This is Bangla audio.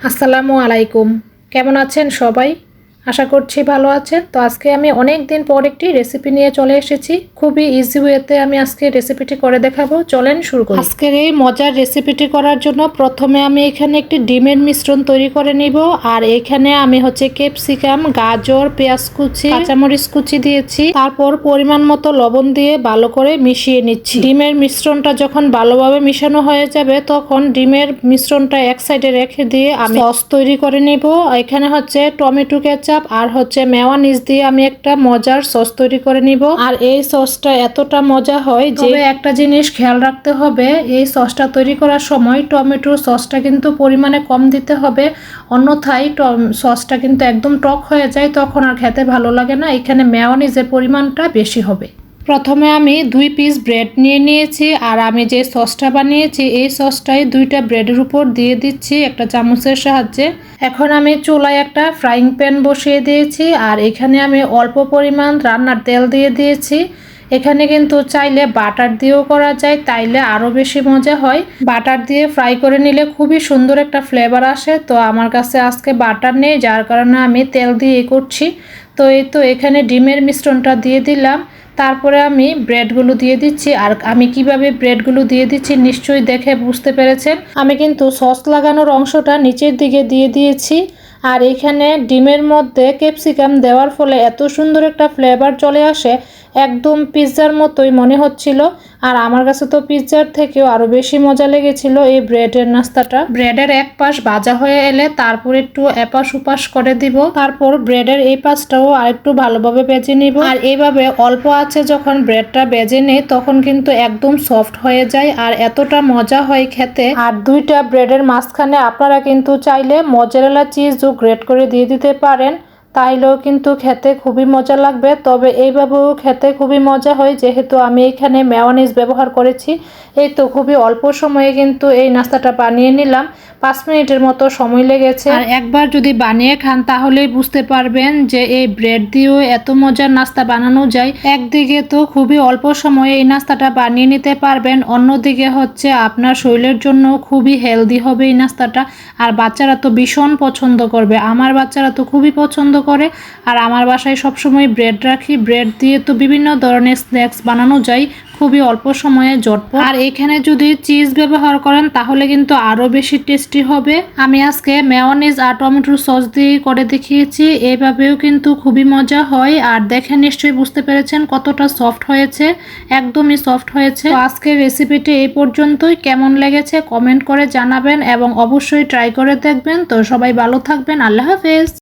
আসসালামু আলাইকুম। কেমন আছেন সবাই? আশা করছি ভালো আছেন। তো আজকে আমি অনেক দিন পর একটি রেসিপি নিয়ে চলে এসেছি। খুবই ইজি ওয়েতে আমি আজকে রেসিপিটি করে দেখাবো। চলেন শুরু করি। আজকের এই মজার রেসিপিটি করার জন্য প্রথমে আমি এখানে একটি ডিমের মিশ্রণ তৈরি করে নিব। আর এখানে আমি ক্যাপসিকাম, গাজর, পেঁয়াজ কুচি, কাঁচামরিচ কুচি দিয়েছি। তারপর পরিমাণ মতো লবণ দিয়ে ভালো করে মিশিয়ে নিচ্ছি। ডিমের মিশ্রণটা যখন ভালোভাবে মিশানো হয়ে যাবে তখন ডিমের মিশ্রণটা এক সাইডে রেখে দিয়ে আমি সস তৈরি করে নিব। এখানে টমেটো কেচাপ আর মেয়োনিজ দিয়ে আমি একটা মজার সস তৈরি করে নিব। আর এই সসটা এতটা মজা হয় যে একটা জিনিস খেয়াল রাখতে হবে, এই সসটা তৈরি করার সময় টমেটোর সসটা কিন্তু পরিমাণে কম দিতে হবে, অন্যথায় সসটা কিন্তু একদম টক হয়ে যায়, তখন আর খেতে ভালো লাগে না। এখানে মেয়োনিজের পরিমাণটা বেশি হবে। প্রথমে আমি 2 পিস ব্রেড নিয়ে নিয়েছি আর আমি যে সসটা বানিয়েছি এই সসটাই 2টা ব্রেডের উপর দিয়ে দিচ্ছি একটা চামচের সাহায্যে। এখন আমি চুলায় একটা ফ্রাইং প্যান বসিয়ে দিয়েছি আর এখানে আমি অল্প পরিমাণ রান্নার তেল দিয়ে দিয়েছি। এখানে কিন্তু চাইলে বাটার দিয়েও করা যায়, তাইলে আরও বেশি মজা হয়। বাটার দিয়ে ফ্রাই করে নিলে খুবই সুন্দর একটা ফ্লেভার আসে। তো আমার কাছে আজকে বাটার নেই, যার কারণে আমি তেল দিয়ে করছি। তো এখানে ডিমের মিশ্রণটা দিয়ে দিলাম। তারপরে আমি ব্রেডগুলো দিয়ে দিচ্ছি। আর আমি কিভাবে ব্রেডগুলো দিয়ে দিচ্ছি নিশ্চয়ই দেখে বুঝতে পেরেছেন। আমি কিন্তু সস লাগানোর অংশটা নিচের দিকে দিয়ে দিয়েছি। আর এখানে ডিমের মধ্যে ক্যাপসিকাম দেওয়ার ফলে এত সুন্দর একটা ফ্লেভার চলে আসে, একদম পিৎজার মতোই মনে হচ্ছিল। আর আমার কাছে তো পিৎজার থেকেও আরও বেশি মজা লেগেছিল এই ব্রেডের নাস্তাটা। ব্রেডের এক পাশ ভাজা হয়ে এলে তারপর একটু এপাশ উপাশ করে দিব। তারপর ব্রেডের এই পাশটাও আরেকটু ভালোভাবে ভেজে নিব। আর এইভাবে অল্প আছে যখন ব্রেডটা ভেজে নেই তখন কিন্তু একদম সফট হয়ে যায় আর এতটা মজা হয় খেতে। আর 2টা ব্রেডের মাঝখানে আপনারা কিন্তু চাইলে মজারেলা চিজও গ্রেট করে দিয়ে দিতে পারেন, তাইলেও কিন্তু খেতে খুবই মজা লাগবে। তবে এইভাবেও খেতে খুবই মজা হয় যেহেতু আমি এখানে মেয়োনিজ ব্যবহার করেছি। এই তো খুবই অল্প সময়ে কিন্তু এই নাস্তাটা বানিয়ে নিলাম। 5 মিনিটের মতো সময় লেগেছে। আর একবার যদি বানিয়ে খান তাহলেই বুঝতে পারবেন যে এই ব্রেড দিয়েও এত মজার নাস্তা বানানো যায়। একদিকে তো খুবই অল্প সময়ে এই নাস্তাটা বানিয়ে নিতে পারবেন, অন্যদিকে আপনার শরীরের জন্য খুবই হেলদি হবে এই নাস্তাটা। আর বাচ্চারা তো ভীষণ পছন্দ করবে, আমার বাচ্চারা তো খুবই পছন্দ করে। আর আমার বাসায় সবসময় ব্রেড রাখি, ব্রেড দিয়ে তো বিভিন্ন ধরনের স্ন্যাক্স বানানো যায় খুবই অল্প সময়ে ঝটপট। আর এখানে যদি চিজ ব্যবহার করেন তাহলে কিন্তু আরও বেশি টেস্টি হবে। আমি আজকে মেয়োনিজ আর টমেটোর সস দিয়ে করে দেখিয়েছি, এইভাবেও কিন্তু খুবই মজা হয়। আর দেখে নিশ্চয়ই বুঝতে পেরেছেন কতটা সফট হয়েছে, একদমই সফট হয়েছে। তো আজকের রেসিপিটি এই পর্যন্তই। কেমন লেগেছে কমেন্ট করে জানাবেন এবং অবশ্যই ট্রাই করে দেখবেন। তো সবাই ভালো থাকবেন, আল্লাহ হাফেজ।